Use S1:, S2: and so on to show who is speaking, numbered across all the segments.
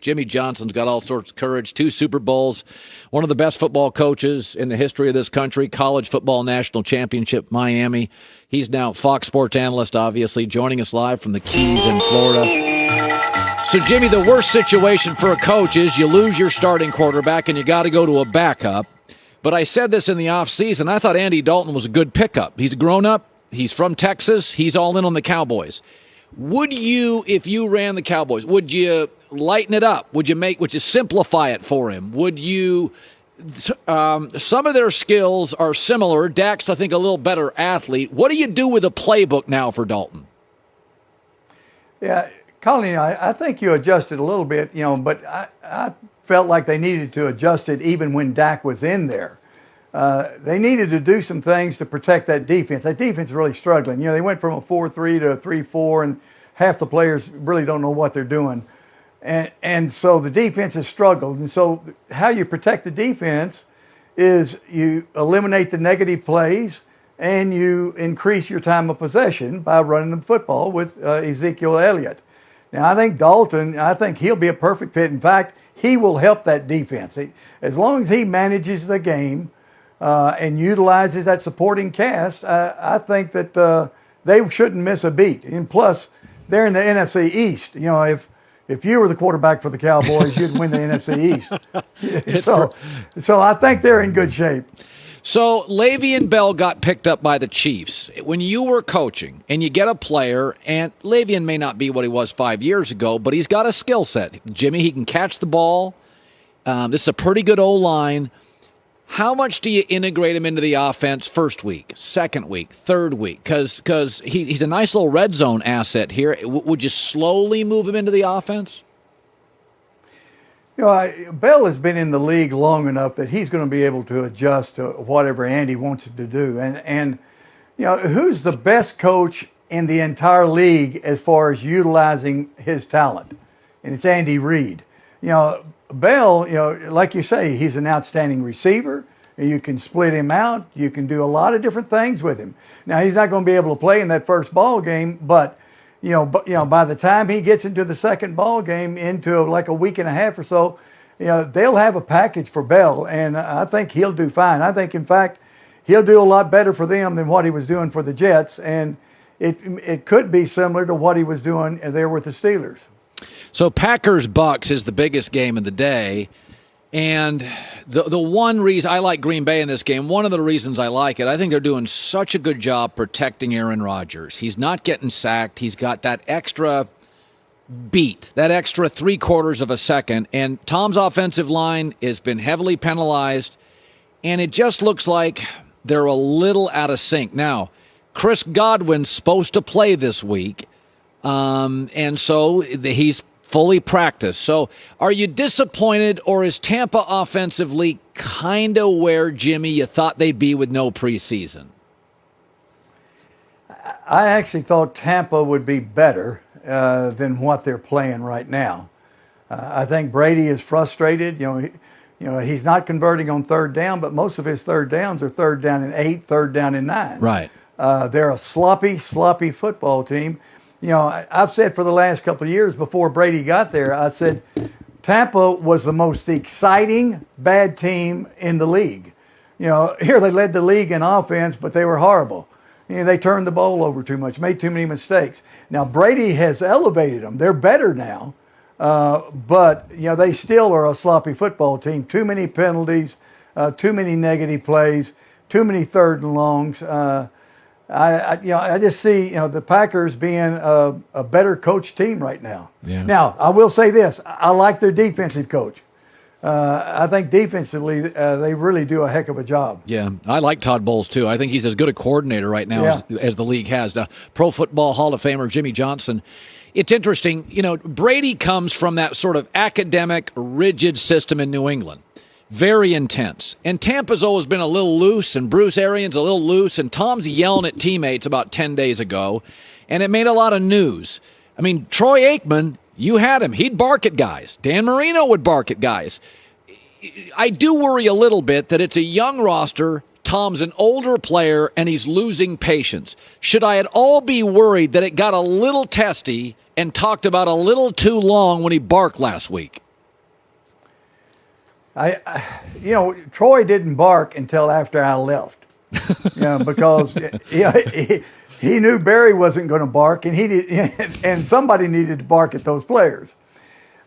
S1: Jimmy Johnson's got all sorts of courage, 2 Super Bowls, one of the best football coaches in the history of this country, college football national championship, Miami. He's now Fox Sports analyst, obviously, joining us live from the Keys in Florida. So, Jimmy, the worst situation for a coach is you lose your starting quarterback and you got to go to a backup. But I said this in the offseason. I thought Andy Dalton was a good pickup. He's a grown-up. He's from Texas. He's all in on the Cowboys. Would you, if you ran the Cowboys, would you lighten it up? Would you simplify it for him? Would you, some of their skills are similar. Dak's, I think, a little better athlete. What do you do with a playbook now for Dalton?
S2: Yeah, Colin, I think you adjusted a little bit, but I felt like they needed to adjust it even when Dak was in there. They needed to do some things to protect that defense. That defense is really struggling. They went from a 4-3 to a 3-4, and half the players really don't know what they're doing. And so the defense has struggled. And so how you protect the defense is you eliminate the negative plays and you increase your time of possession by running the football with Ezekiel Elliott. Now, I think Dalton, he'll be a perfect fit. In fact, he will help that defense. As long as he manages the game, and utilizes that supporting cast, I think that they shouldn't miss a beat. And plus, they're in the NFC East. If you were the quarterback for the Cowboys, you'd win the NFC East. So I think they're in good shape.
S1: So Le'Veon Bell got picked up by the Chiefs. When you were coaching and you get a player, and Le'Veon may not be what he was 5 years ago, but he's got a skill set. Jimmy, he can catch the ball. This is a pretty good O-line. How much do you integrate him into the offense first week, second week, third week? Because he's a nice little red zone asset here. Would you slowly move him into the offense?
S2: Bell has been in the league long enough that he's going to be able to adjust to whatever Andy wants him to do. And who's the best coach in the entire league as far as utilizing his talent? And it's Andy Reid. Bell, like you say, he's an outstanding receiver. You can split him out. You can do a lot of different things with him. Now, he's not going to be able to play in that first ball game, but by the time he gets into the second ball game, into like a week and a half or so, they'll have a package for Bell, and I think he'll do fine. I think, in fact, he'll do a lot better for them than what he was doing for the Jets, and it could be similar to what he was doing there with the Steelers.
S1: So Packers-Bucks is the biggest game of the day, and the one reason I like Green Bay in this game, one of the reasons I like it, I think they're doing such a good job protecting Aaron Rodgers. He's not getting sacked. He's got that extra beat, that extra 3/4 of a second, and Tom's offensive line has been heavily penalized, and it just looks like they're a little out of sync. Now, Chris Godwin's supposed to play this week, and so he's fully practiced. So are you disappointed, or is Tampa offensively kind of where, Jimmy, you thought they'd be with no preseason?
S2: I actually thought Tampa would be better than what they're playing right now. I think Brady is frustrated. He's not converting on third down, but most of his third downs are third down and 8, third down and 9.
S1: Right.
S2: They're a sloppy football team. I've said for the last couple of years before Brady got there, I said Tampa was the most exciting bad team in the league. Here they led the league in offense, but they were horrible. They turned the ball over too much, made too many mistakes. Now Brady has elevated them. They're better now, but they still are a sloppy football team. Too many penalties, too many negative plays, too many third and longs. I just see the Packers being a better coached team right now.
S1: Yeah.
S2: Now I will say this: I like their defensive coach. I think defensively they really do a heck of a job.
S1: Yeah, I like Todd Bowles too. I think he's as good a coordinator right now as the league has. Pro Football Hall of Famer Jimmy Johnson. It's interesting, Brady comes from that sort of academic, rigid system in New England. Very intense. And Tampa's always been a little loose, and Bruce Arians a little loose, and Tom's yelling at teammates about 10 days ago, and it made a lot of news. I mean, Troy Aikman, you had him. He'd bark at guys. Dan Marino would bark at guys. I do worry a little bit that it's a young roster, Tom's an older player, and he's losing patience. Should I at all be worried that it got a little testy and talked about a little too long when he barked last week?
S2: Troy didn't bark until after I left, because he knew Barry wasn't going to bark, and and somebody needed to bark at those players.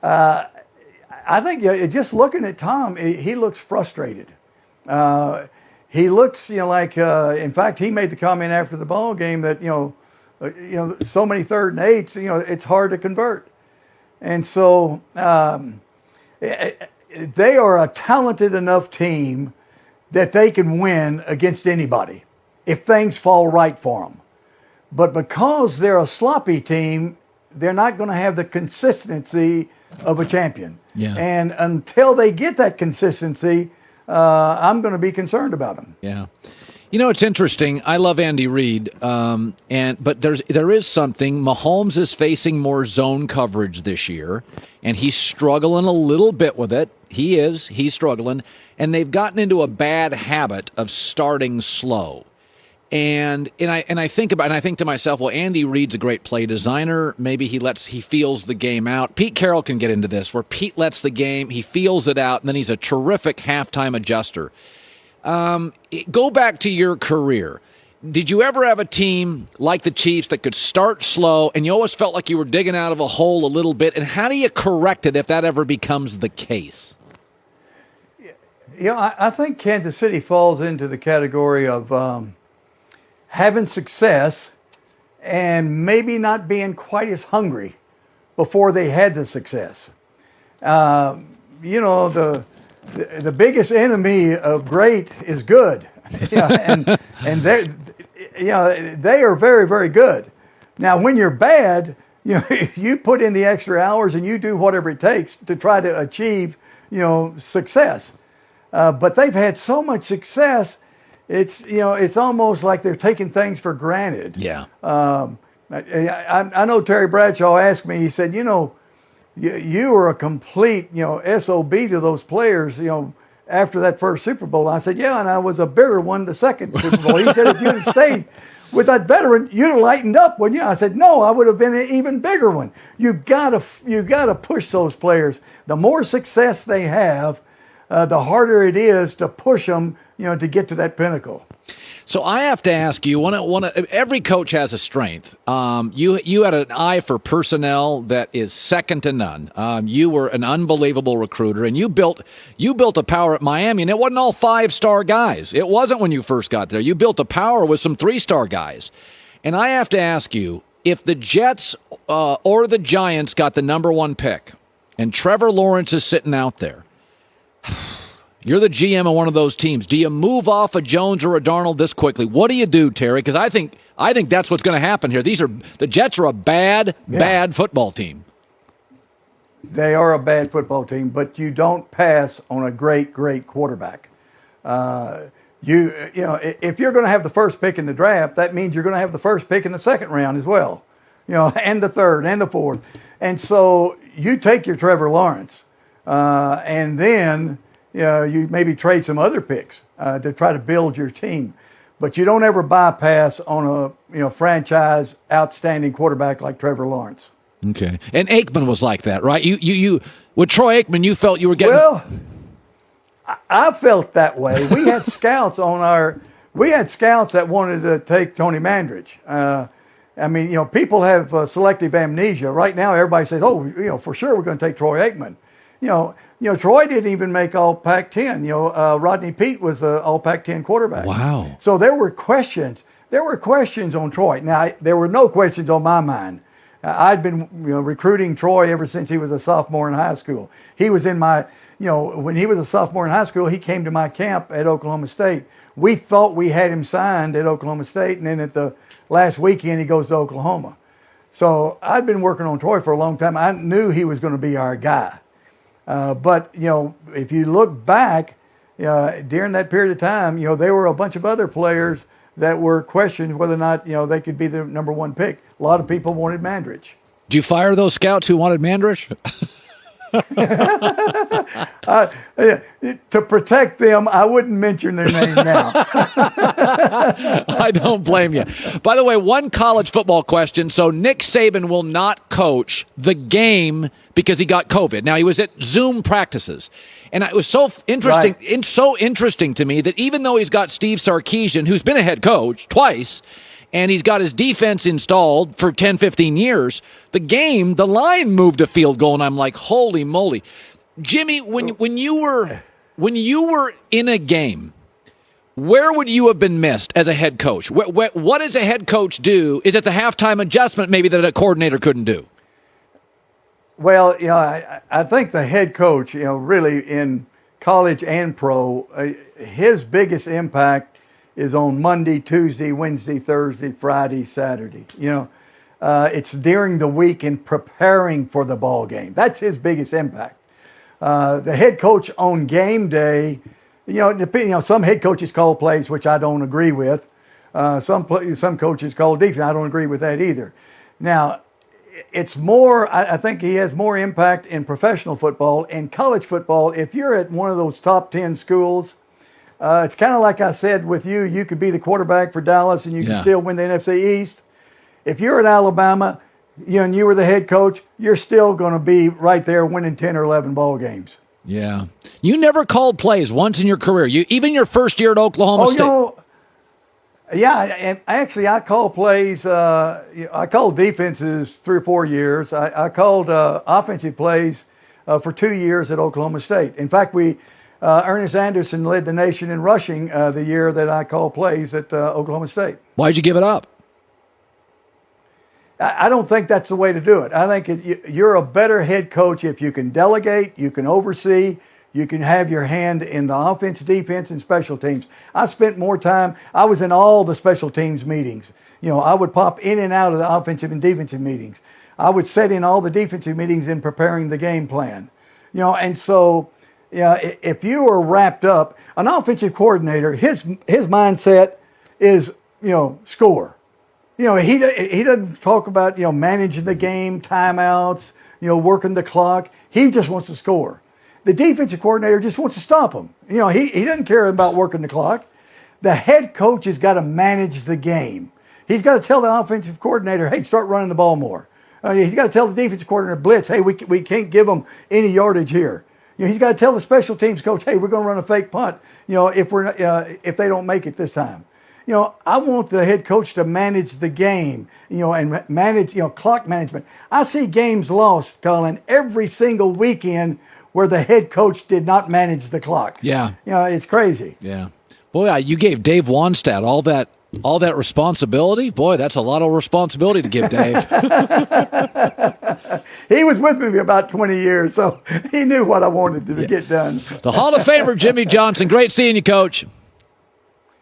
S2: I think just looking at Tom, he looks frustrated. He looks, like. In fact, he made the comment after the ball game that so many 3rd and 8s, it's hard to convert, and so they are a talented enough team that they can win against anybody if things fall right for them. But because they're a sloppy team, they're not going to have the consistency of a champion.
S1: Yeah.
S2: And until they get that consistency, I'm going to be concerned about them.
S1: Yeah. It's interesting. I love Andy Reid, but there is something. Mahomes is facing more zone coverage this year, and he's struggling a little bit with it. He's struggling, and they've gotten into a bad habit of starting slow. And I think to myself, well, Andy Reid's a great play designer. Maybe he feels the game out. Pete Carroll can get into this, where Pete lets the game, he feels it out, and then he's a terrific halftime adjuster. Go back to your career. Did you ever have a team like the Chiefs that could start slow, and you always felt like you were digging out of a hole a little bit? And how do you correct it if that ever becomes the case?
S2: I think Kansas City falls into the category of having success and maybe not being quite as hungry before they had the success. The biggest enemy of great is good, and they are very, very good. Now, when you're bad, you put in the extra hours and you do whatever it takes to try to achieve, success. But they've had so much success. It's almost like they're taking things for granted.
S1: Yeah.
S2: I know Terry Bradshaw asked me, he said, you were a complete, SOB to those players, after that first Super Bowl. I said, yeah, and I was a bigger one the second Super Bowl. He said, if you'd have stayed with that veteran, you'd have lightened up, wouldn't you? I said, no, I would have been an even bigger one. You gotta push those players. The more success they have, the harder it is to push them, to get to that pinnacle.
S1: So I have to ask you, every coach has a strength. You had an eye for personnel that is second to none. You were an unbelievable recruiter, and you built a power at Miami, and it wasn't all 5-star guys. It wasn't when you first got there. You built a power with some 3-star guys. And I have to ask you, if the Jets or the Giants got the number 1 pick, and Trevor Lawrence is sitting out there, you're the GM of one of those teams. Do you move off a Jones or a Darnold this quickly? What do you do, Terry? Because I think that's what's going to happen here. The Jets are a bad football team.
S2: They are a bad football team, but you don't pass on a great quarterback. If you're going to have the first pick in the draft, that means you're going to have the first pick in the second round as well, and the third and the fourth. And so you take your Trevor Lawrence, and then you maybe trade some other picks to try to build your team, but you don't ever bypass on a franchise outstanding quarterback like Trevor Lawrence.
S1: Okay, and Aikman was like that, right? You with Troy Aikman, you felt you were getting.
S2: Well, I felt that way. We had scouts that wanted to take Tony Mandrich. People have selective amnesia. Right now, everybody says, "Oh, for sure we're going to take Troy Aikman." Troy didn't even make All Pac-10. Rodney Peete was the All Pac-10 quarterback.
S1: Wow.
S2: So there were questions. There were questions on Troy. Now, there were no questions on my mind. I'd been recruiting Troy ever since he was a sophomore in high school. He was in my, when he was a sophomore in high school, he came to my camp at Oklahoma State. We thought we had him signed at Oklahoma State, and then at the last weekend, he goes to Oklahoma. So I'd been working on Troy for a long time. I knew he was going to be our guy. But if you look back, during that period of time, there were a bunch of other players that were questioned whether or not, they could be the number 1 pick. A lot of people wanted Mandrich.
S1: Did you fire those scouts who wanted Mandrich?
S2: To protect them, I wouldn't mention their name now.
S1: I don't blame you. By the way, one college football question. So Nick Saban will not coach the game because he got COVID. Now, he was at Zoom practices. And it was so interesting,
S2: Right.
S1: so interesting to me that even though he's got Steve Sarkisian, who's been a head coach twice, and he's got his defense installed for 10, 15 years, the line moved a field goal, and I'm like, holy moly. Jimmy, when you were in a game, where would you have been missed as a head coach? What does a head coach do? Is it the halftime adjustment maybe that a coordinator couldn't do?
S2: Well, I think the head coach, really in college and pro, his biggest impact is on Monday, Tuesday, Wednesday, Thursday, Friday, Saturday. It's during the week in preparing for the ball game. That's his biggest impact. The head coach on game day, some head coaches call plays, which I don't agree with. Some coaches call defense. I don't agree with that either. Now, it's more, I think he has more impact in professional football and college football. If you're at one of those top 10 schools, it's kind of like I said with you, you could be the quarterback for Dallas and you can still win the NFC East. If you're at Alabama, and you were the head coach, you're still going to be right there winning 10 or 11 ball games.
S1: Yeah. You never called plays once in your career. Even your first year at Oklahoma State.
S2: I called plays. I called defenses 3 or 4 years. I called offensive plays for 2 years at Oklahoma State. In fact, Ernest Anderson led the nation in rushing the year that I called plays at Oklahoma State.
S1: Why'd you give it up?
S2: I don't think that's the way to do it. I think you're a better head coach if you can delegate, you can oversee, you can have your hand in the offense, defense, and special teams. I spent more time. I was in all the special teams meetings. I would pop in and out of the offensive and defensive meetings. I would sit in all the defensive meetings in preparing the game plan. And so, if you are wrapped up, an offensive coordinator, his mindset is, score. He doesn't talk about, managing the game, timeouts, working the clock. He just wants to score. The defensive coordinator just wants to stop him. He doesn't care about working the clock. The head coach has got to manage the game. He's got to tell the offensive coordinator, hey, start running the ball more. He's got to tell the defensive coordinator, blitz, hey, we can't give them any yardage here. He's got to tell the special teams coach, hey, we're going to run a fake punt, if they don't make it this time. I want the head coach to manage the game, and manage, clock management. I see games lost, Colin, every single weekend where the head coach did not manage the clock.
S1: Yeah.
S2: It's crazy.
S1: Yeah. Boy, you gave Dave Wanstad all that responsibility. Boy, that's a lot of responsibility to give Dave.
S2: He was with me about 20 years, so he knew what I wanted to get done.
S1: The Hall of Famer, Jimmy Johnson. Great seeing you, Coach.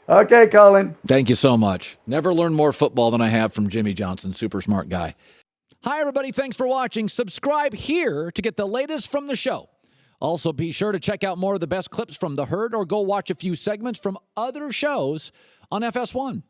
S2: Okay, Colin.
S1: Thank you so much. Never learned more football than I have from Jimmy Johnson. Super smart guy. Hi, everybody. Thanks for watching. Subscribe here to get the latest from the show. Also, be sure to check out more of the best clips from The Herd or go watch a few segments from other shows on FS1.